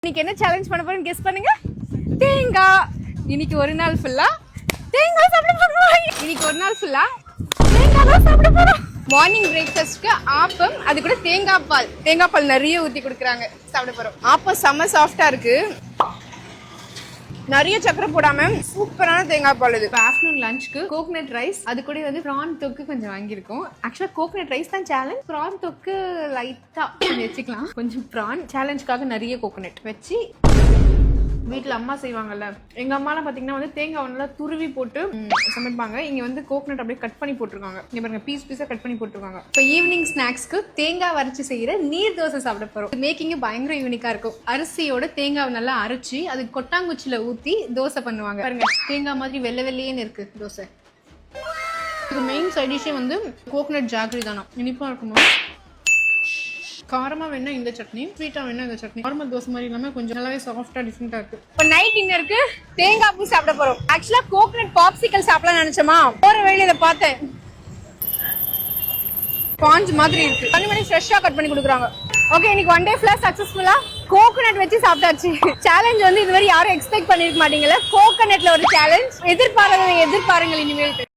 இன்னைக்கு என்ன சேலஞ்ச் பண்ண போறேன்னு கெஸ் பண்ணுங்க. தேங்காய். இன்னைக்கு ஒரு நாள் ஃபுல்லா தேங்காய் சாப்பிட போறோம். இன்னைக்கு ஒரு நாள் ஃபுல்லா தேங்காய் தான் சாப்பிட போறோம். மார்னிங் பிரேக்ஃபாஸ்ட்க்கு ஆப்பம், அது கூட தேங்காய் பால் நிறைய ஊத்தி கொடுக்குறாங்க, சாப்பிட போறோம். ஆப்பம் செம்ம சாஃப்டா இருக்கு, நிறைய சக்கரை போடாம சூப்பரான தேங்காய் பால் இது. ஆஃப்டர்நூன் லஞ்சுக்கு கோகனட் ரைஸ், அது கூட வந்து ப்ரான் தொக்கு கொஞ்சம் வாங்கியிருக்கோம். ஆக்சுவலா கோகனட் ரைஸ் தான் சேலஞ்ச், ப்ரான் தொக்கு லைட்டா வச்சுக்கலாம். கொஞ்சம் ப்ரான் சேலஞ்சுக்காக நிறைய கோகனட் வச்சு வீட்டில் அம்மா செய்வாங்கல்ல, எங்க அம்மாலாம் பாத்தீங்கன்னா வந்து தேங்காய் நல்லா துருவி போட்டு சமைப்பாங்க. இங்க வந்து கோகனட் அப்படியே கட் பண்ணி போட்டிருக்காங்க. இங்க பாருங்க, பீஸா கட் பண்ணி போட்டிருக்காங்க. இப்போ ஈவினிங் ஸ்நாக்ஸ்க்கு தேங்காய் வரைச்சு செய்யற நீர் தோசை சாப்பிட போறோம். மேக்கிங் பயங்கர யூனிக்கா இருக்கும். அரிசியோட தேங்காவை நல்லா அரைச்சி அது கொட்டாங்குச்சியில ஊத்தி தோசை பண்ணுவாங்க. பாருங்க, தேங்காய் மாதிரி வெள்ளை வெள்ளையேன்னு இருக்கு தோசை. இது மெயின் சைட் டிஷ்ஷே வந்து கோகனட் ஜாகரி தானா. இனிப்பா இருக்குமா, காரமா வேணா இந்த சட்னி, ஸ்வீட்டா வேணா இந்த சட்னி. நார்மல் தோசை மாதிரி இல்லாம கொஞ்சம் நல்லாவே சாஃப்டா டிஃபரெண்டா இருக்கு. இப்போ நைட் டின்னருக்கு தேங்காய் பூ சாப்பிட போறோம். ஆக்சுவலா கோகனட் பாப்சிக்கல் சாப்பிடலாம் நினைச்சோமா, போற வழியில இதை பார்த்தேன், ஸ்பாஞ்ச் மாதிரி இருக்கு. பண்ணி ஃப்ரெஷ்ஷா கட் பண்ணி கொடுக்குறாங்க. ஓகே, இன்னைக்கு ஒன் டே ஃபுல்லா சக்சஸ்ஃபுல்லா கோகனட் வச்சு சாப்பிட்டாச்சு. சேலஞ்ச் வந்து இதுவரை யாரும் எக்ஸ்பெக்ட் பண்ணிருக்க மாட்டீங்கல்ல, கோகனட்ல ஒரு சேலஞ்ச். எதிர்பாருங்கள் இனிமேல்.